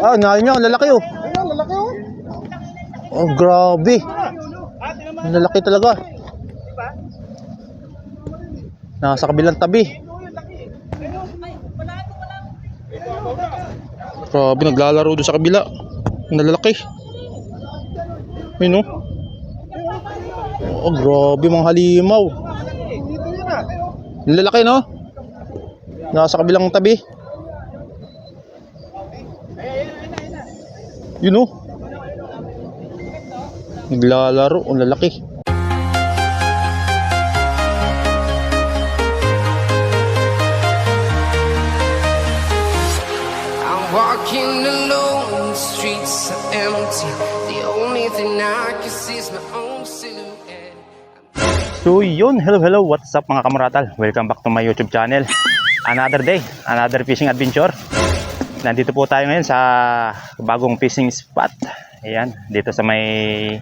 Ah, nahin niya, ang lalaki oh. Ayun, lalaki oh. Oh, grabe. Ang lalaki talaga. Nasa kabilang tabi. Grabe, naglalaro doon sa kabila. Ang lalaki. Ayun oh. Oh, grabe mga halimaw. Ang lalaki no? Nasa kabilang tabi. Yun oh. Naglalaro, ang lalaki. I'm walking alone, the streets are empty. The only thing I can see is my own silhouette. So yun, hello, what's up mga kamaratal? Welcome back to my YouTube channel. Another day, another fishing adventure. Nandito po tayo ngayon sa bagong fishing spot. Ayan, dito sa may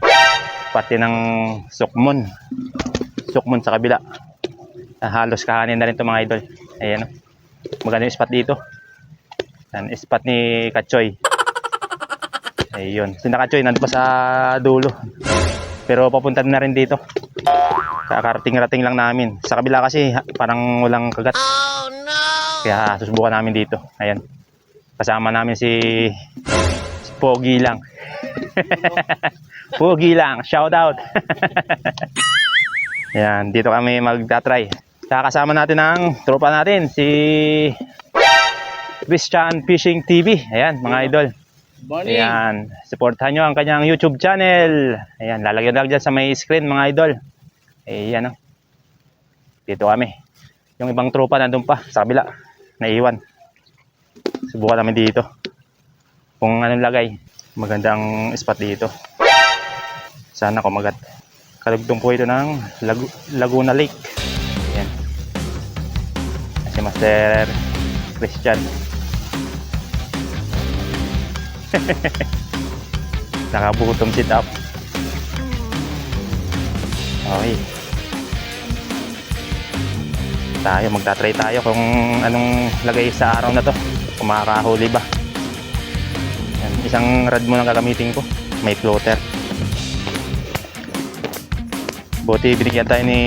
pati ng Sukmun. Sukmun sa kabila. Halos kahanin na rin ito mga idol. Ayan, maganda yung spot dito. Ayan, spot ni Katchoy. Ayun, si Katchoy nandun pa sa dulo. Pero papunta na rin dito. Kakarating-rating lang namin. Sa kabila kasi parang walang kagat. Oh no! Kaya susubukan namin dito. Ayan. Kasama namin si Pogi lang. Pogi lang, shout out. Ayan, dito kami magta-try. Kasama natin ang tropa natin si Christian Fishing TV. Ayan, mga idol. Morning. Ayan, supportahan nyo ang kanyang YouTube channel. Ayan, lalagyan lang dyan sa may screen mga idol. Ayan, oh. Dito kami. Yung ibang tropa nandun pa sa kabila. Naiwan. Subukan namin dito. Kung anong lagay. Magandang spot dito. Sana kumagat. Kalugtong po ito ng Laguna Lake. Ayan. Si Master Christian. Nakabutom sit up. Okay. Magta-try tayo kung anong lagay sa araw na to. Kung makakahuli ba. Yan, isang rod mo lang gagamitin ko. May floater. Buti binigyan tayo ni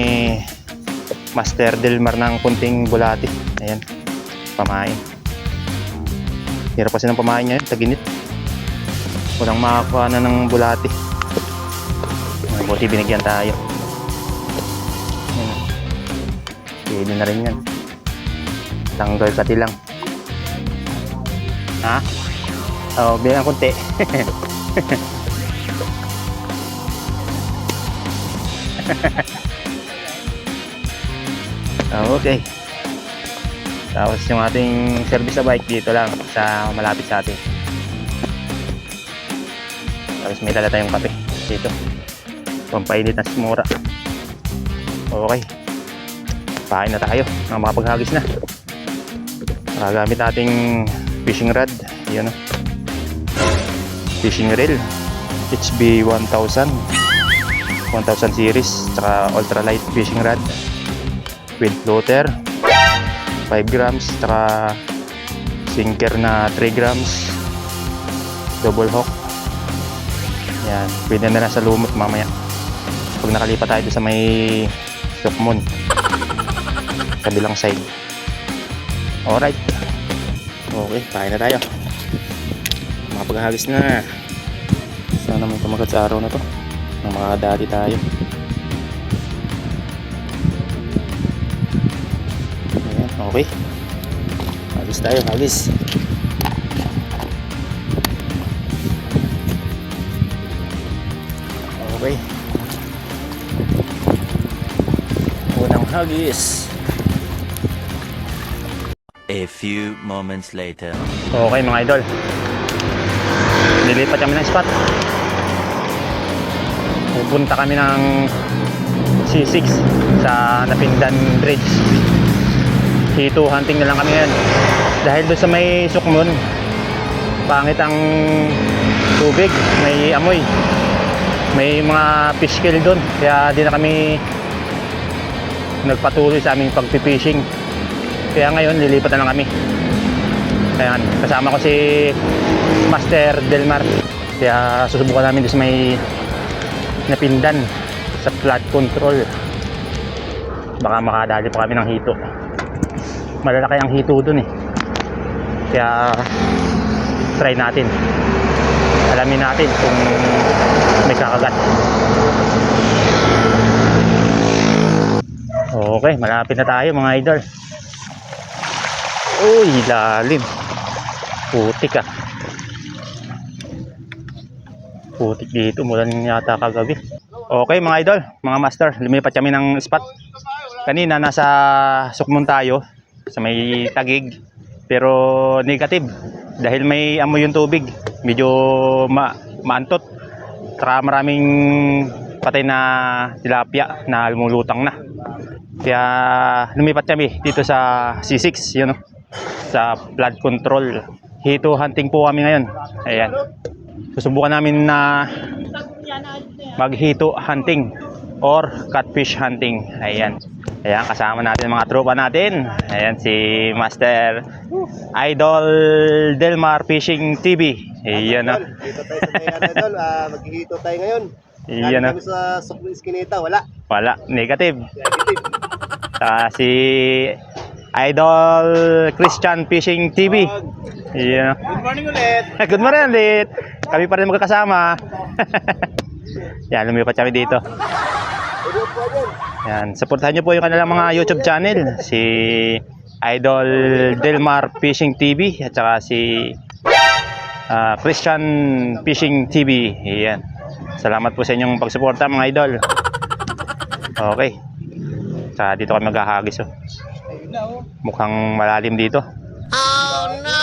Master Delmar ng kunting bulati. Ayan. Pamain. Hirap kasi ng pamain niya yun. Taginit. Walang makakuha na ng bulati. Buti binigyan tayo. Pwede na rin yan. Tanggal kati lang. Ha? Oo, bilang konti. Okay. Tapos yung ating service sa bike dito lang sa malapit sa atin. Tapos may dala tayong kape dito. Pampainit na simura. Okay. Pain na tayo ng makapaghagis na. Gamit nating fishing rod. Yan o. Fishing reel. HB 1000 series. Tsaka ultralight fishing rod. With floater. 5 grams. Tsaka sinker na 3 grams. Double hook. Yan. Pwede na lang sa lumot mamaya. Pag nakalipat tayo sa may Sukmun. Kabilang side. Alright. Okay, kain na tayo. Makapaghagis na. Sana may kumagat sa araw na to. Makakadali tayo. Ayan, okay. Hagis tayo, hagis. Okay. Unang hagis. A few moments later. Okay mga idol. Nilipat kami ng spot. Pupunta kami ng C6 sa Napindan Bridge. C2 hunting na lang kami ngayon. Dahil doon sa may Sukmun, pangit ang tubig, may amoy. May mga fish kill doon. Kaya di na kami nagpatuloy sa aming pagpipishing. Kaya ngayon lilipat na lang kami. Ayan, kasama ko si Master Delmar. Kaya susubukan namin doon sa may napindan sa flood control. Baka makadali pa kami ng hito. Malalaki ang hito doon eh. Kaya try natin. Alamin natin kung may kakagat. Okay, malapit na tayo mga idol. Uy, lalim. Putik ah. Putik dito, mulan yata kagabi. Okay mga idol, mga master, lumipat kami ng spot. Kanina nasa Sukmon tayo, sa may Tagig. Pero negative, dahil may amoy yung tubig. Medyo maantot. Saka maraming patay na tilapia na lumulutang na. Kaya lumipat kami dito sa C6, yun, sa flood control. Hito hunting po kami ngayon. Ayan. Susubukan namin na mag-hito hunting or catfish hunting. Ayan. Ayan, kasama natin mga tropa natin. Ayan, si Master Idol Delmar Fishing TV. Ayan na. Dito tayo sa kaya Idol. Maghihito tayo ngayon. Ayan na. Kami sa Sukmon Eskinita. Wala. Wala, negative. Negative. Si Idol Christian Fishing TV. Ayan. Good morning ulit. Good morning ulit. Kami pa rin magkakasama. Yan, lumipat kami dito. Yan, supportahan nyo po yung kanilang mga YouTube channel. Si Idol Delmar Fishing TV at saka si Christian Fishing TV. Yan. Salamat po sa inyong pagsuporta mga idol. Okay. Saka dito kami maghahagis. Oh. Mukhang malalim dito. Oh no!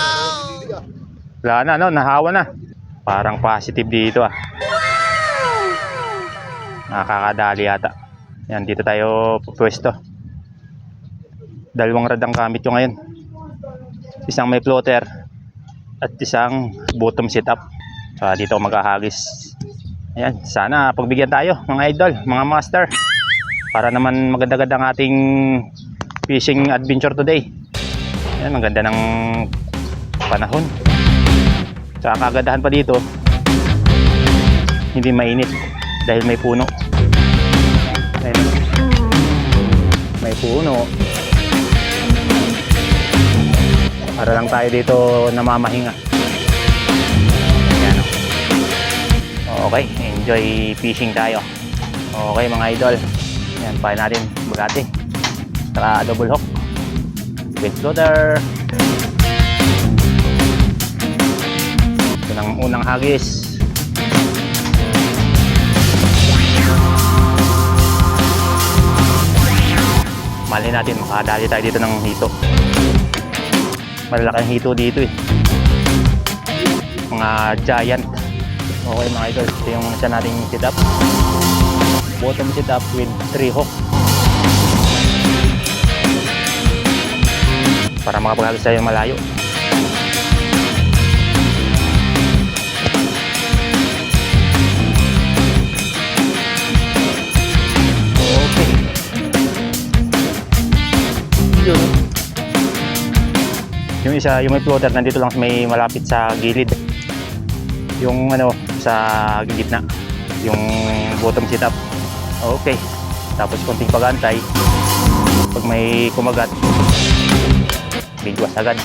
Wala na, no? Nahawa na. Parang positive dito ah. Nakakadali yata. Yan, dito tayo pwesto. Dalawang rad ang gamit ko ngayon. Isang may floater at isang bottom setup. So dito ako maghahagis. Ayan, sana pagbigyan tayo mga idol, mga master. Para naman maganda-ganda ang ating fishing adventure today. Ayan, ang ganda ng panahon. Sa kagandahan pa dito, hindi mainit dahil may puno. Ayan. May puno. Para lang tayo dito namamahinga. Ayan. Okay, enjoy fishing tayo. Okay mga idol. Ayan, pahin natin Bugatti. Saka double hook. With floater. Ito ng unang hagis. Malay natin, makadali tayo dito ng hito. Malalaki ang hito dito eh. Mga giant. Okay mga idol, ito yung isa nating setup. Bottom setup with 3 hook. Para makapagagis tayo malayo. Okay. Yung isa, yung may floater, nandito lang may malapit sa gilid. Yung ano, sa gitna. Yung bottom setup. Okay. Tapos konting pag-antay. Pag may kumagat, bigwas agad.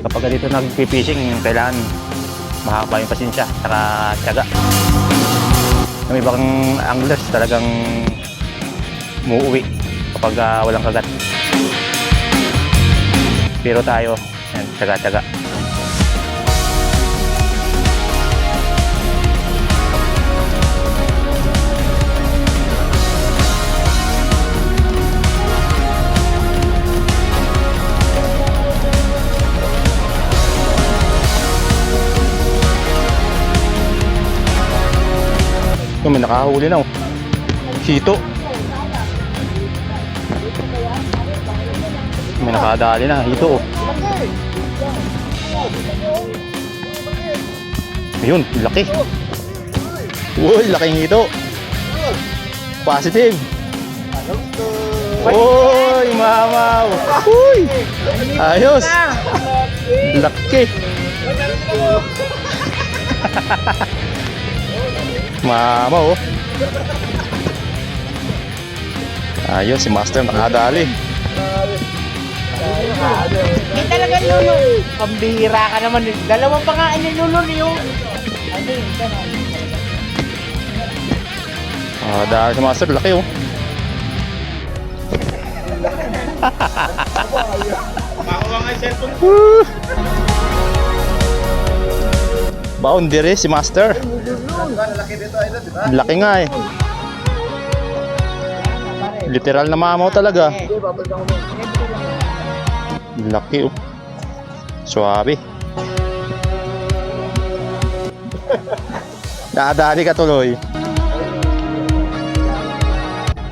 Kapag dito nag-fishing, kailangan mahaba yung pasensya, saka tiyaga. Yung ibang anglers talagang muuwi kapag walang kagat. Pero tayo, yan, tiyaga-tiyaga. May nakahuli na oh. Hito. May nakadali na hito oh. Ayun, laki. Uy, laking hito. Positive. Uy, Uy, mamaw. Uy. Ayos. Laki. Mamaw. Ayos, si Master nakadali. Hindi talaga lulo. Pambihira ka naman. Dalawang pa nga nilulo niyo. Dahil si Master, laki oh. Woo! Boundary si Master. Laki dito, idol, di ba? Laki nga eh. Literal na mamaw talaga. Laki oh. Suwabe. Nakadali ka tuloy.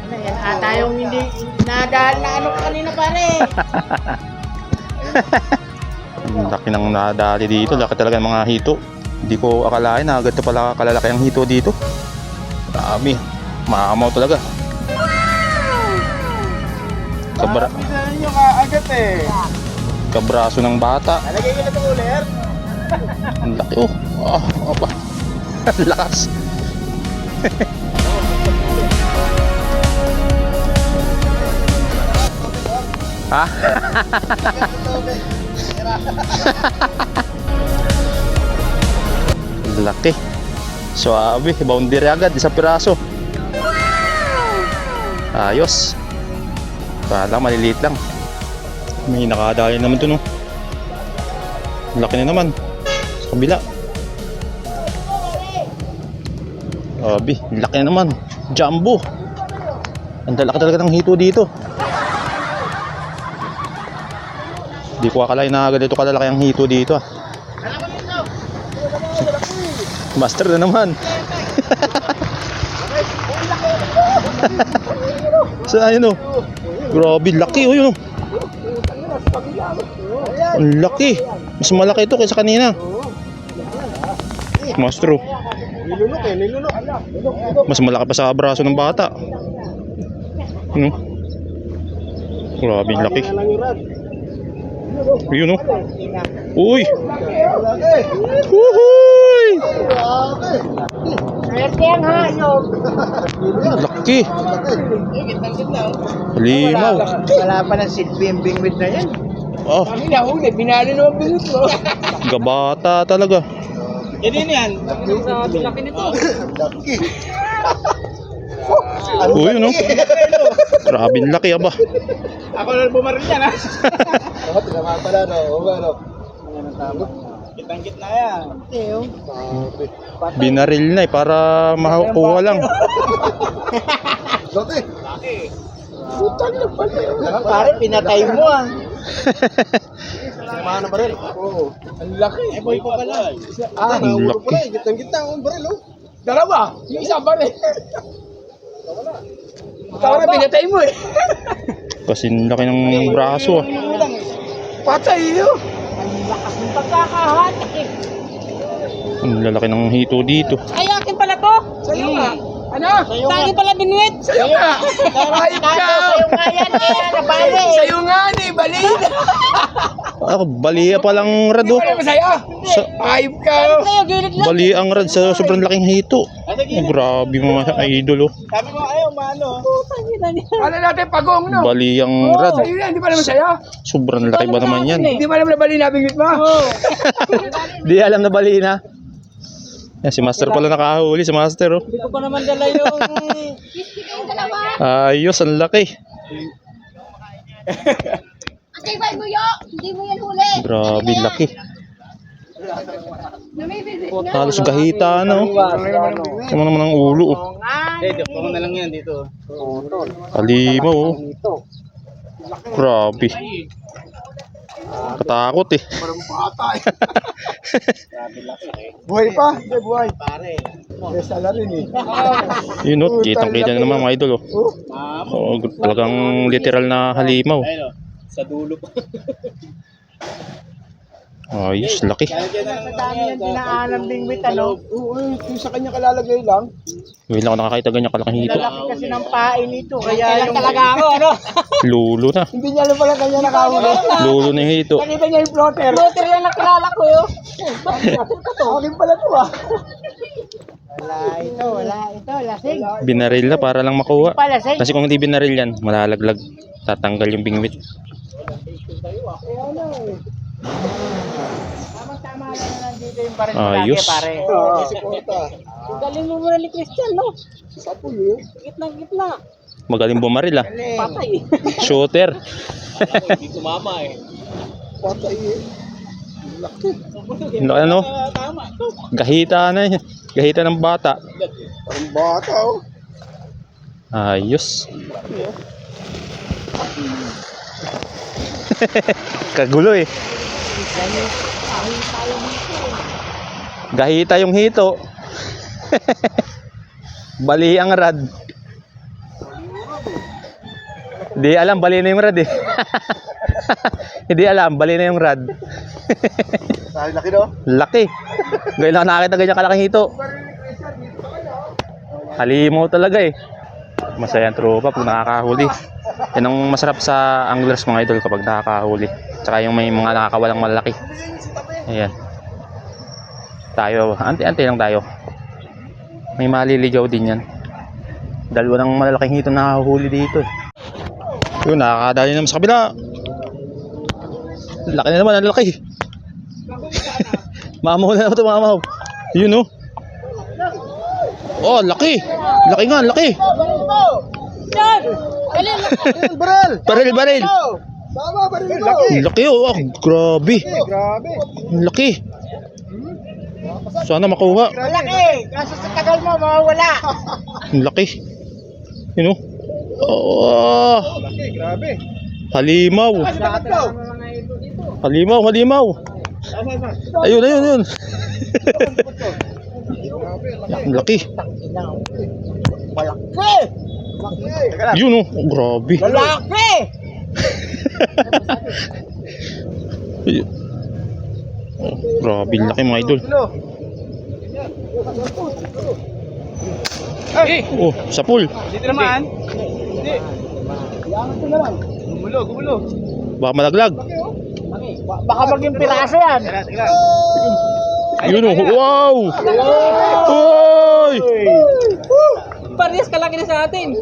Yan ata yung hindi nadaan na ano kanina pare. Ang laki ng nadali dito. Laki talaga ng mga hito. Hindi ko akalain na ganito pala kalalaki ang hito dito. Dami. Mamaw talaga. Nyo ka agad eh. Kabraso ng bata. Nalagay ko na itong uler. Ang laki oh. Opa. Ang lakas. Ha? Ang laki. Suwabe. Boundary agad. Isang piraso. Ayos. Kala maliliit lang. May nakadali naman to no. Laki na naman. Sa kabila. Abi, laki na naman. Jumbo. Ang laki talaga ng hito dito. Di ko akalain na ganito kalalaki ang hito dito ah. Master na naman. Saan yun oh? Grabe, laki oh yun oh. Ang laki. Mas malaki ito kaysa kanina. Master oh. Nilunok eh, nilunok. Mas malaki pa sa braso ng bata. Ano? Grabe, laki. Lang yung rad. Yun oh. Uy! Laki. Uhuy! Swerte ang hayop. Laki! Limaw. Wala pa ng silbi yung bingwit na yan. Oh, Kami nahuli, binali naman bingwit mo. gabata talaga. Yan din yan. Sa laki nito. Laki. Uy, ano? Grabe laki aba. Ako na bumaril yan ha. Dapat tinamaan pala no. O ba no? Kitang gitna yan. Binaril na eh para makuha lang. Laki. Utang na pala yun. Pare, pinatay mo ah. Tinamaan na baril. Oo. Ang laki. Eh, boy pa pala. Ah, Ang naulo laki. pala eh. Gitang-gitang ang baril oh. Dalawa. Yung isa pa rin. Tawala, pinatay mo eh. Kasi laki ng braso ah. Patay yun. Ang lakas ng pagkakahatak eh. Ang lalaki ng hito dito. Ay, akin pala to. Sa'yo nga. Ano? Sa akin pala binuwit. Sa'yo nga. Ayop ka. Sa'yo nga yan, kaya nabali. Sa'yo nga ni, balid. Ah, bali pa lang rad oh. Ano ba sa'yo? Sa, Ayop ka. Sa'yo, gilid lang. bali ang rad sa sobrang laking hito. Oh, grabe mga idol oh. Sabi mo, ayaw, maano. Putang ina niya. Ano natin, pagong, no? Bali ang rad. Sa'yo yan, hindi pa naman sa'yo. Sobrang laki ba naman yan? Hindi pa naman nabali na bingwit mo. Di alam na bali na. Yan, si Master pala nakahuli, si Master oh. Hindi ko pa naman dala yung... Ayos, ang laki. Antay ba mo yo? Hindi mo yan huli. Grabe, laki. Namibibig Halos gahita ano. Sama naman ang ulo oh. Dito na lang yan dito. Kalimaw oh. Grabe. Katakot eh. Buhay pa? Hindi, buhay. Pare. May sala rin eh. Yun oh, kitang-kita na naman mga idol oh. Oh, talagang literal na halimaw. Sa dulo pa. Ayos, laki. Sa dami yung dinaalam bingwit, ano? Oo, yung sa kanya kalalagay lang. Ngayon lang ako nakakita ganyan kalaking hito. Lalaki kasi ng pain nito. Kaya yung... talaga ako, ano? Lulo na. Hindi niya alam pala kanya nakahuli. Lulo na yung hito. Nakita niya yung floater. Floater lang nakilala ko yun. Akin pala to ah. Wala ito, lasing. Binaril na para lang makuha. Palasing. Kasi kung hindi binaril yan, malalaglag. Tatanggal yung bingwit. Tama na nandito yung parang Ayos. lagi, pare. Kasi porta. Galing mo muna ni Christian, no? Sapo yun. Gitna. Magaling bumaril ah. Patay. Shooter. Patay eh. Ano? Gahita na yun. Gahita ng bata. Parang bata oh. Ayos. Kagulo eh. Gahita yung hito. Bali ang rad. Hindi alam, bali na yung rad eh. Hindi alam, bali na yung rad. Dahil laki no? Laki. Ngayon lang nakakita ganyan kalaking hito. Halimaw talaga eh. Masaya ang tropa pag nakakahuli. Yan ang masarap sa anglers mga idol kapag nakakahuli. Tsaka yung may mga nakakawalang malaki. Ayan. Tayo, ante-ante lang tayo. May maliligaw din yan. Dalawa ng malalaking hito nakahuli dito eh. Yun, nakakadali naman sa kabila. Laki na naman, ang laki. Mamaw na naman ito, mamaw. Yun oh. Oh, laki. Laki nga, laki. Baril! Baril. Tama, baril mo! Laki oh, grabe. Grabe! Laki. Sana makuha. Malaki! Kaso sa tagal mo, mawawala. Laki. Yun oh. Oh, Laki, grabe! halimaw. Halimaw. Ayun. Laki. Malaki! Yun oh, grabe. Malaki! Oh, grabe laki mga idol. Oh, sa pool. Dito naman. Gumulo. Baka malaglag. Baka maging piraso yan. Yun oh, wow. Oy! Parehas kalaki na sa atin.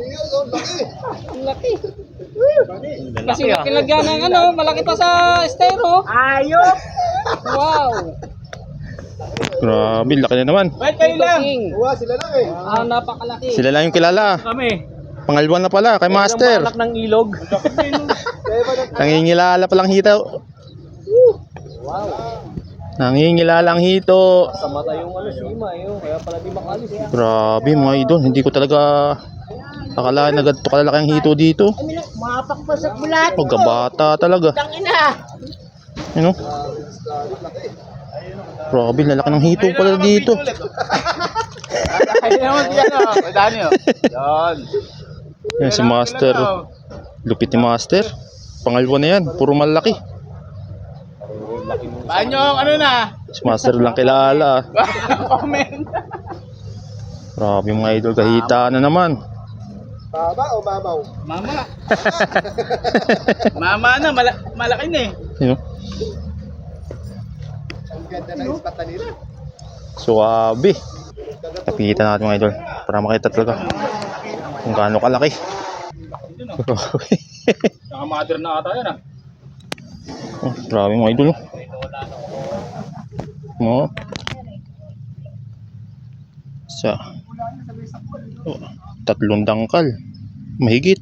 Ang laki. Kasi kinagyan ng ano, malaki pa sa estero. Ayop! Wow. Grabe, laki na naman. Ba't kayo lang? Uwa, sila lang eh. Napakalaki. Sila lang yung kilala. Kami. Pangalwan na pala, kay Master. ng ilog. Nangingilala palang hito. Nangingilala ang hito. Sa mata yung ano, sima yun. Kaya pala di makalis. Grabe mga idol, hindi ko talaga akala na ganito kalalaki ang hito dito. Mapak pa sa bulat. Pagkabata talaga. Tangina. Ano? Grabe, lalaki ng hito pala dito. Ayun naman yan o. Pwedaan nyo. Yan. Yan si Master. Lupit ni Master. Pangalwa na yan, puro malaki. Paano yung ano na? Si Master lang kilala. Comment. Grabe mga idol, kahita na naman. Baba o mamaw? Mama. Mama na, malaki na eh. Yun. Ang ganda ng ispat na nila. Suwabe. Napigitan natin mga idol para makita talaga kung gaano kalaki. Grabe. Naka-mother na ata yan ah. Oh, grabe mga idol. Mo. Sa. Oh, 3 dangkal. Mahigit.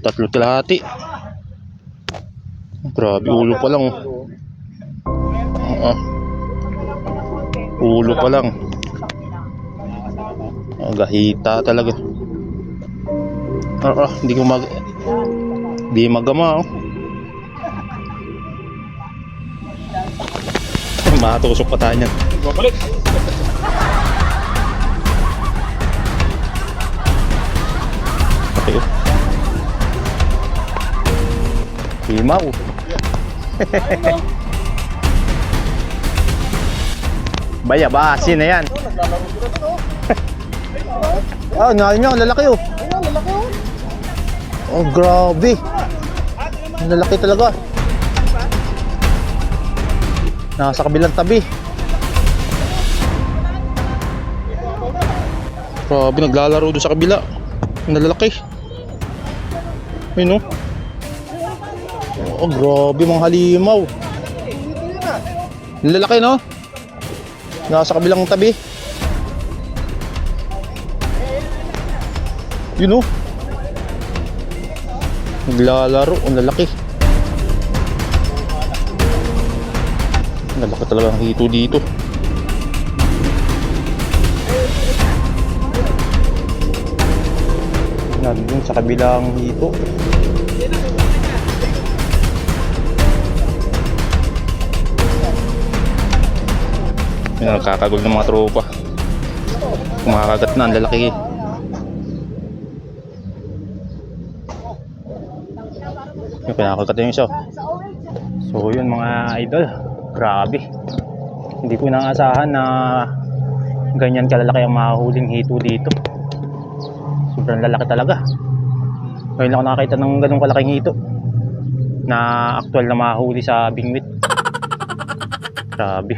3 kalahati. Grabe, ulo pa lang. Ulo pa lang. Gahita talaga. Hindi magama oh. Matusok pa tayo niyan. Balik. Okay. Himaw. Bayabasi na yan. Ah, nahin niya, ang lalaki oh. Oh, grabe. Ang lalaki talaga. Nasa kabilang tabi. Grabe, naglalaro doon sa kabila. Ang lalaki. Ayun oh. Oh, grabe mga halimaw. Ang lalaki no? Nasa kabilang tabi. Yun oh. Naglalaro, ang lalaki. Ang lalaki talaga ang hito dito. Nandun sa kabilang hito. Yun, nagkakagol ng mga tropa. Kumakagat na, ang lalaki. Yung pinakagat yung isa. So yun mga idol, grabe. Hindi ko naasahan na ganyan kalalaki ang mahuling hito dito. Sobrang lalaki talaga. Ngayon lang ako nakakita ng ganung kalaking hito na aktual na mahuli sa bingwit. Grabe.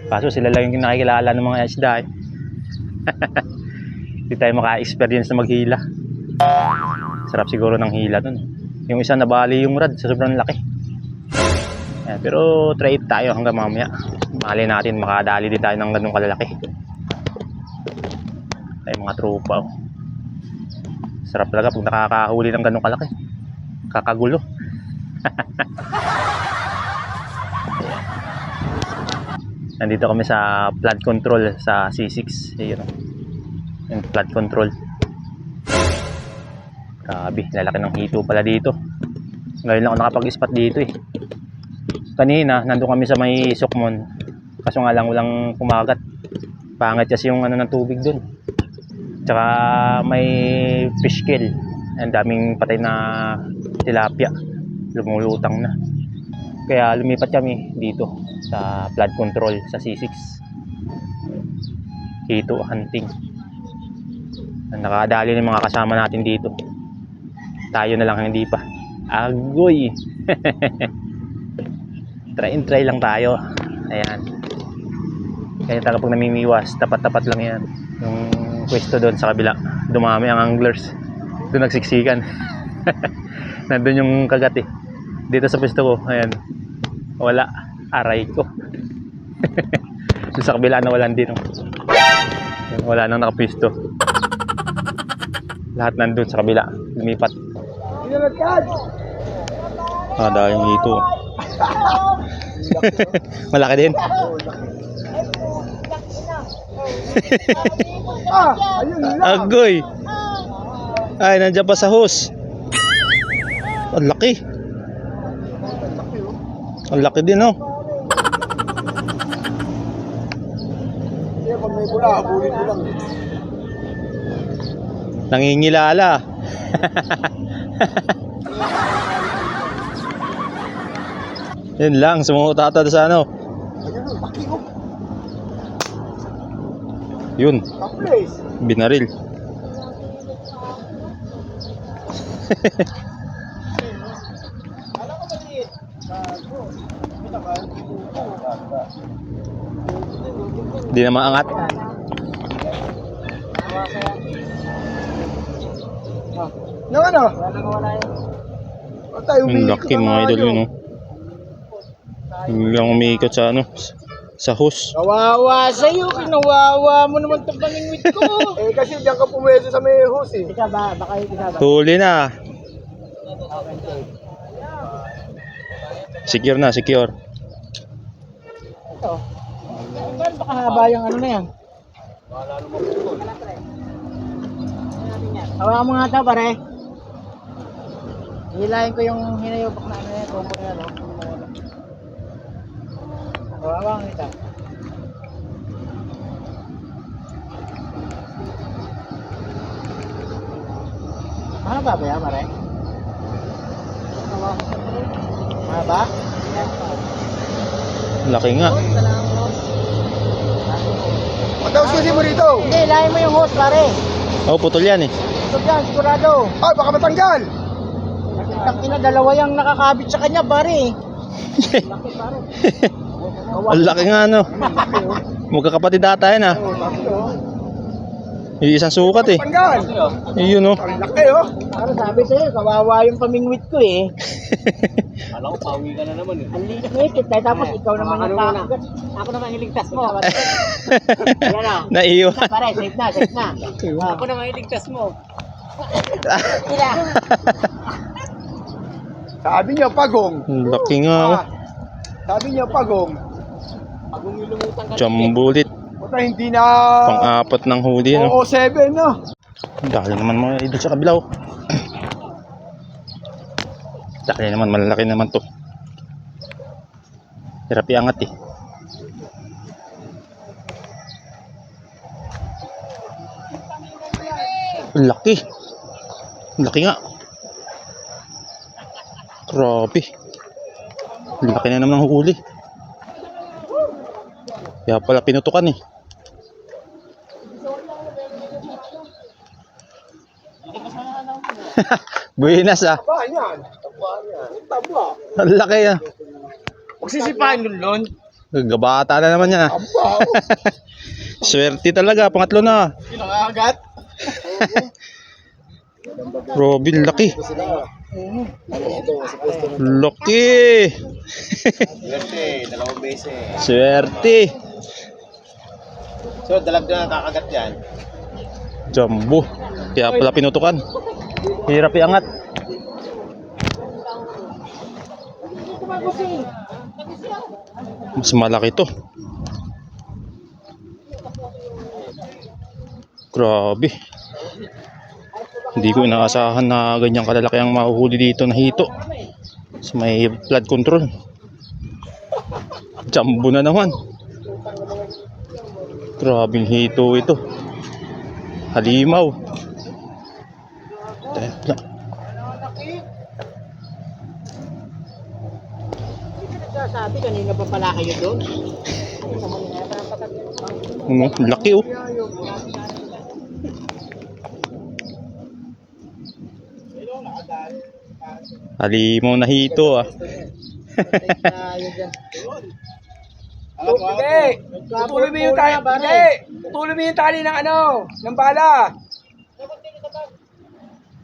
Kaso sila lang yung nakikilala ng mga isda eh. Hindi tayo maka-experience na maghila. Sarap siguro ng hila dun. Yung isa nabali yung rad sa sobrang laki. Ayan, pero try it tayo hanggang mamaya. Malay natin makadali din tayo ng ganung kalalaki. Ay mga tropa oh. Sarap talaga pag nakakahuli ng ganung kalaki. Kakagulo. Nandito kami sa flood control sa C6. Ayun. Yung flood control. Grabe, lalaki ng hito pala dito. Ngayon lang ako nakapag-spot dito eh. Kanina, nandun kami sa may Sukmon. Kaso nga lang walang kumagat. Pangit kasi yung ano ng tubig dun. Tsaka may fish kill. Ang daming patay na tilapia. Lumulutang na. Kaya lumipat kami dito sa flood control sa C6. Hito hunting. Nakadali ng mga kasama natin dito. Tayo na lang hindi pa. Agoy. Try lang tayo. Ayan. Kaya talaga pag namimiwas, tapat-tapat lang yan. Yung pwesto doon sa kabila, dumami ang anglers. Doon nagsiksikan. Nandun yung kagat eh. Dito sa pwesto ko, ayan. Wala. Aray ko. Doon sa kabila na walan din. Oh. Wala nang nakapwesto. Lahat nandun sa kabila. Lumipat. Ah, dahil yung hito. Malaki din. Ayun lang. Agoy. Ay, nandiyan pa sa hose. Ang laki. Ang laki din, oh. Kaya pag may bula, habulin mo lang. Nangingilala. Yun lang, sumutatad sa ano. Ayun, laki ko. Yun, Kaples. binaril. Hindi na maangat. Yung ano? Patay, Ang umiikot laki ang mga idol ano. yun, oh. Biglang umiikot sa ano, sa hose. Kawawa sa'yo, kinawawa mo naman itong paningwit ko. Eh kasi diyan ka pumweso sa may hose eh. Isa ba? Baka yung isa ba? Huli na. Secure na, secure. Ito. Baka haba yung ano na yan. Hawakan mo nga ito, pare. Hilahin ko yung hinayobak na ano yan. Kung po yan, hawakan ito. Mahaba ba yan, pare? Mahaba? Laki nga. Pagdaw susi mo rito. Hindi, lahin mo yung hose, pare. Oh, putol yan eh. Ito yan, sigurado. Ay, baka matanggal. Tangina, dalawa yung nakakabit sa kanya, pare. Ang laki nga no. Magkakapatid ata yan ah. Yung isang sukat eh. Tanggal. Yun oh. Ang laki oh. Para sabi sa'yo, kawawa yung pamingwit ko eh. Alam ko, pawi ka na naman eh. Ang liit eh, tapos ikaw naman yung kakagat. Ako naman iligtas mo. Yan na. Naiiwan. Pare, safe na, safe na. Ako naman iligtas mo. Ila. Sabi niyo, pagong. Ang laki nga oh. Sabi niyo, pagong. Pag umilumutan ka. Jambulit. Puta, hindi na... Pang-apat ng huli no. Oo, 7 no. Dahil naman mga idol sa kabila oh. Dahil naman, malalaki naman to. Hirap iangat eh. Laki. Laki nga. Grabe. Laki na naman ng huli. Kaya pala pinutukan eh. Buenas ah. Ba, yan. Taba yan. Taba. Ang laki ah. Magsisipahin nun, Lon. Gabata na naman yan ah. Taba. Swerte talaga. Pangatlo na. Pinakagat. Robin, laki. Laki. Swerte, dalawang beses. Swerte. So, dalag na nakakagat yan. Jumbo. Kaya pala pinutukan. Hirap iangat. Mas malaki to. Grabe. Hindi ko inaasahan na ganyang kalalaki ang mahuhuli dito na hito. So, may flood control. Jumbo na naman. Grabe yung hito ito. Halimaw. Sabi kanina pa pala kayo doon. Ano? Laki oh. Halimaw na hito ah. Hindi. Tutuloy mo yung tali. Hindi. Tutuloy mo yung tali ng ano, ng bala.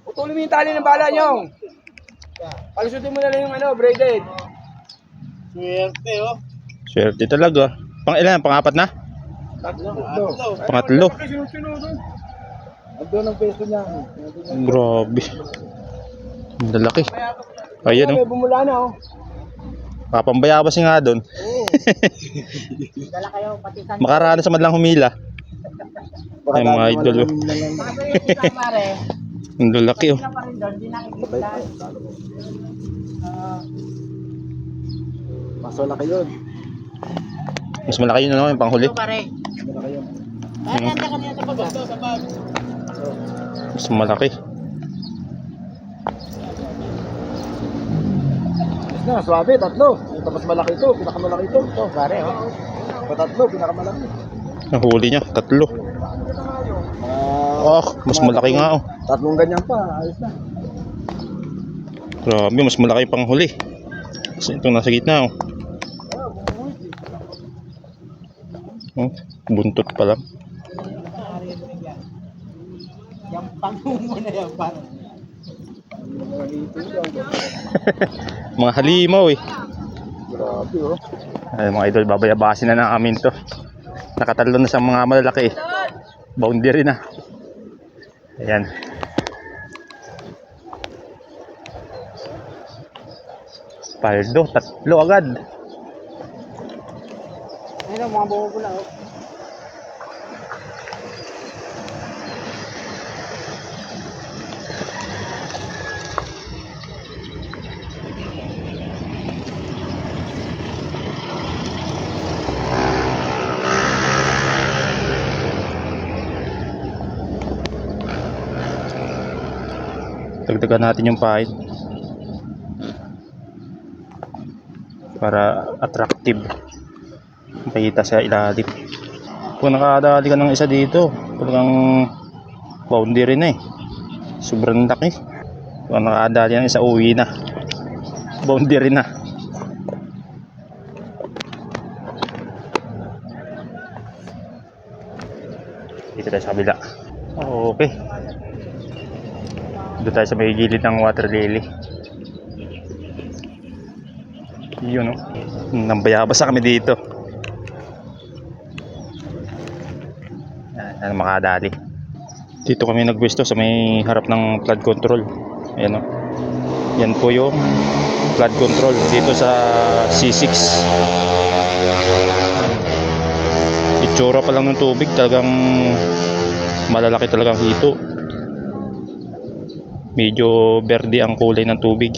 Tutuloy mo yung tali ng bala nyo. Palusutin mo na lang yung ano, braided. Swerte oh. Swerte talaga. Pang ilan? Pang-apat na? Pangatlo. Ando ng peso niya. Grabe. Ang lalaki. Ayan oh. Bumula na oh. Papambayabas nga doon. Dala kayo pati sa Makaranas naman lang humila. Ay mga idol oh. pare. Ang lalaki oh. Pa rin doon, di nakikita. Mas malaki yun. Mas malaki yun ano yung panghuli. Ito pare. Kaya nanda kanina sa baba. Mas malaki. Na, swabe, tatlo. Ito mas malaki ito, pinakamalaki ito. Ito, pare oh. Ito tatlo, pinakamalaki. Ang huli niya, tatlo. Oh, mas malaki nga oh. Tatlong ganyan pa, ayos na. Grabe, mas malaki pang huli. Kasi itong nasa gitna oh. Oh, buntot pa lang. Yung pangumo na yan pare. Mga halimaw eh. Grabe oh. Ay mga idol, babayabasin na ng amin to. Nakatalo na sa mga malalaki eh. Boundary na. Ayan. Paldo, tatlo agad. Ayun mga bumubula oh. Dagdagan natin yung pahit para attractive makita sa ilalim. Kung nakadali ka ng isa dito, talagang boundary na eh. Sobrang laki. Kung nakadali ng isa, uwi na. Boundary na. Dito tayo sa kabila. Okay. Dito tayo sa may gilid ng water lily. Yun, no? Nambayabasa kami dito. Yan, makadali. Dito kami nagpwesto sa may harap ng flood control. Ayan, no? Yan po yung flood control dito sa C6. Itsura pa lang ng tubig, talagang malalaki talagang hito. Medyo berde ang kulay ng tubig.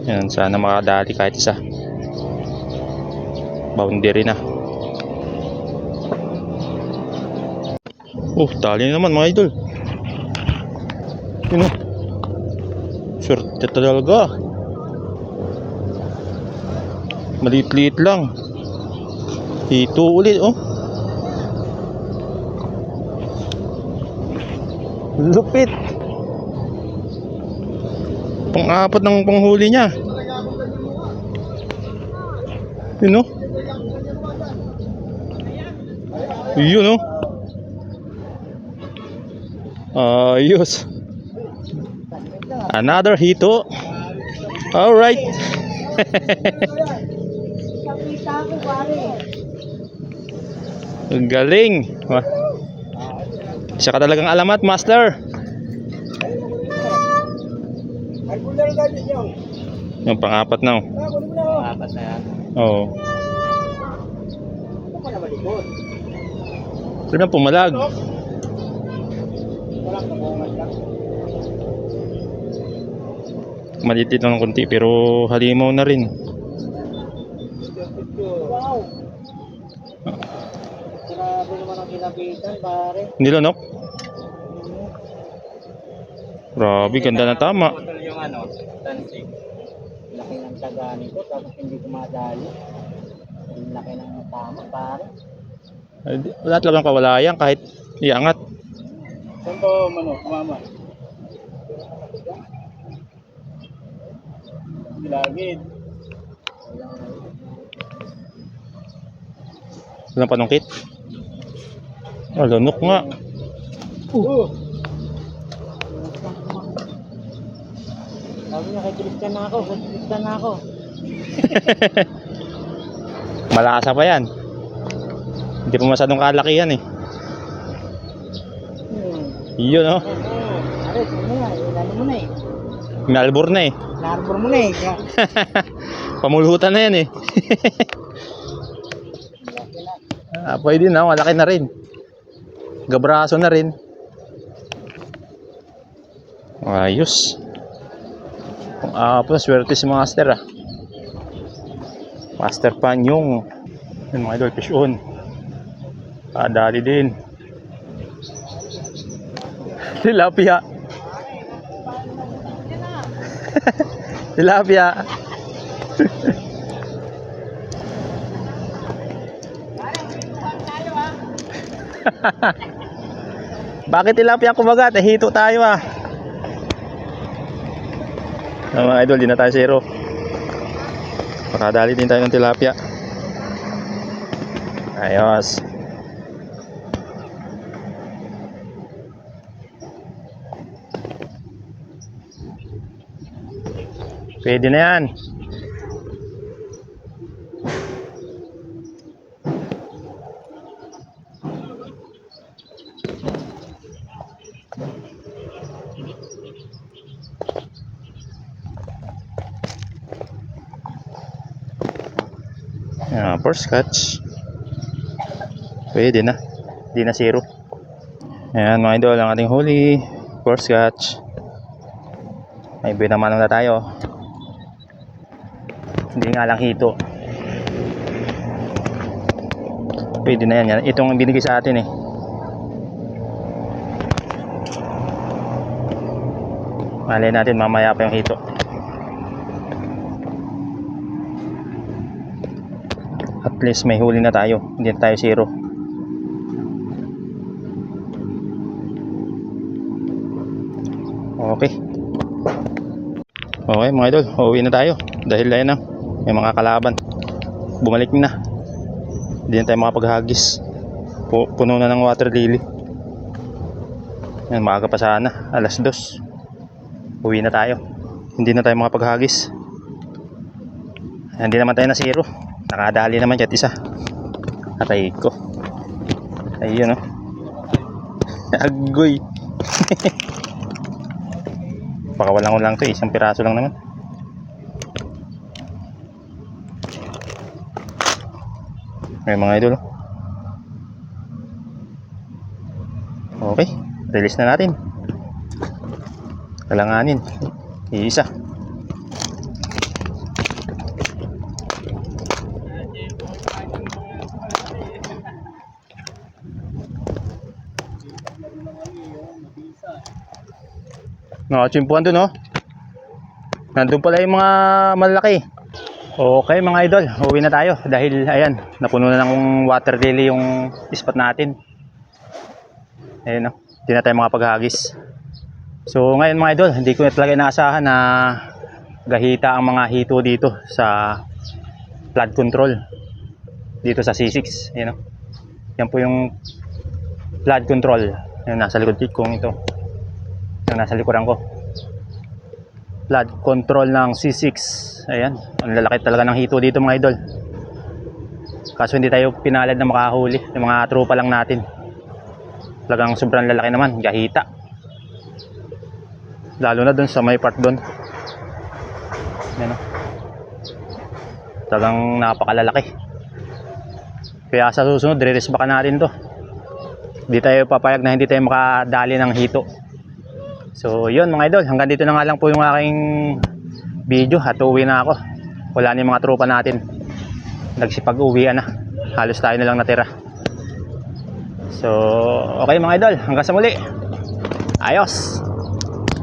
Yan, sana makadali kahit isa. Boundary na. Dali naman mga idol. Yun, swerte talaga. Maliit-liit lang. Hito ulit, oh. Lupit. Pang-apat ng panghuli niya. Yun, oh. Yun, oh. Ayos. Another hito. Alright. Ang galing. Siya ka talagang alamat, master. Yung pang-apat na, oh. Apat na yan. Oo. Pero na pumalag. Malitit lang ng konti pero halimaw na rin. Wow! Grabe naman ang kinabitan, pare. Nilanok. Grabe, ganda na tama. Yung ano, tansig. Laki ng taga nito, tapos hindi kumadali. Ang laki ng tama, pare. Lahat lang kawalayan kahit iangat. Saan to, mama? Lagid. Walang panungkit. Lunok nga. Sabi niya, kay Christian na ako. Malasa pa yan. Hindi pa masyadong kalaki yan eh. Yun, oh. Ares, ano yan? Ilalo mo na eh. Nalbor na eh. Narbor mo na eh. Pamulutan na yan eh. Pwede na, malaki na rin. Gabraso na rin. Ayos. Kung swerte si master, ah. Master pan yung mga idol, fish on. Dali din. Tilapia. Tilapia. Bakit tilapia kumagat? Hito tayo, ah. Mga idol, di na tayo zero. Makadali din tayo ng tilapia. Ayos. Pwede na yan. First catch. Pwede na. Di na zero. Ayan mga idol, ang ating huli. First catch. May binamano na tayo. Hindi nga lang hito. Pwede na yan. Itong binigay sa atin eh. Malay natin mamaya pa yung hito. At least may huli na tayo, hindi na tayo zero. Okay. Okay mga idol, uuwi na tayo. Dahil ayun na, may mga kalaban. Bumalik na. Hindi na tayo makapaghagis. Puno na ng water lily. Yan, maaga pa sana, 2:00. Uwi na tayo. Hindi na tayo makapaghagis. Hindi naman tayo na zero. Nakadali naman kahit isa. Atay ko. Ayun oh. Agoy. Baka walang ulang to, isang piraso lang naman. May mga idol. Okay, release na natin. Kalanganin. Iisa. Nakachimpuan dun oh. Nandun pala yung mga malaki. Okay mga idol, uwi na tayo. Dahil ayan, napuno na ng water lily yung spot natin. Ayun oh, hindi na tayo makapaghagis. So ngayon mga idol, hindi ko na talaga inaasahan na gahita ang mga hito dito sa flood control. Dito sa C6. Ayun oh. Yan po yung flood control. Yung nasa likod kong ito. Yung nasa likuran ko. Flood control ng C6. Ayan, ang lalaki talaga ng hito dito mga idol. Kaso hindi tayo pinalad na makahuli. Yung mga tropa lang natin. Talagang sobrang lalaki naman, gahita. Lalo na dun sa may part dun. Ayan o. Talagang napakalalaki. Kaya sa susunod, re-resbakan natin to. Hindi tayo papayag na hindi tayo makadali ng hito. So yun mga idol, hanggang dito na nga lang po yung aking video at uwi na ako. Wala na yung mga tropa natin, nagsipag-uwian na. Halos tayo na lang natira. So okay mga idol, hanggang sa muli. Ayos.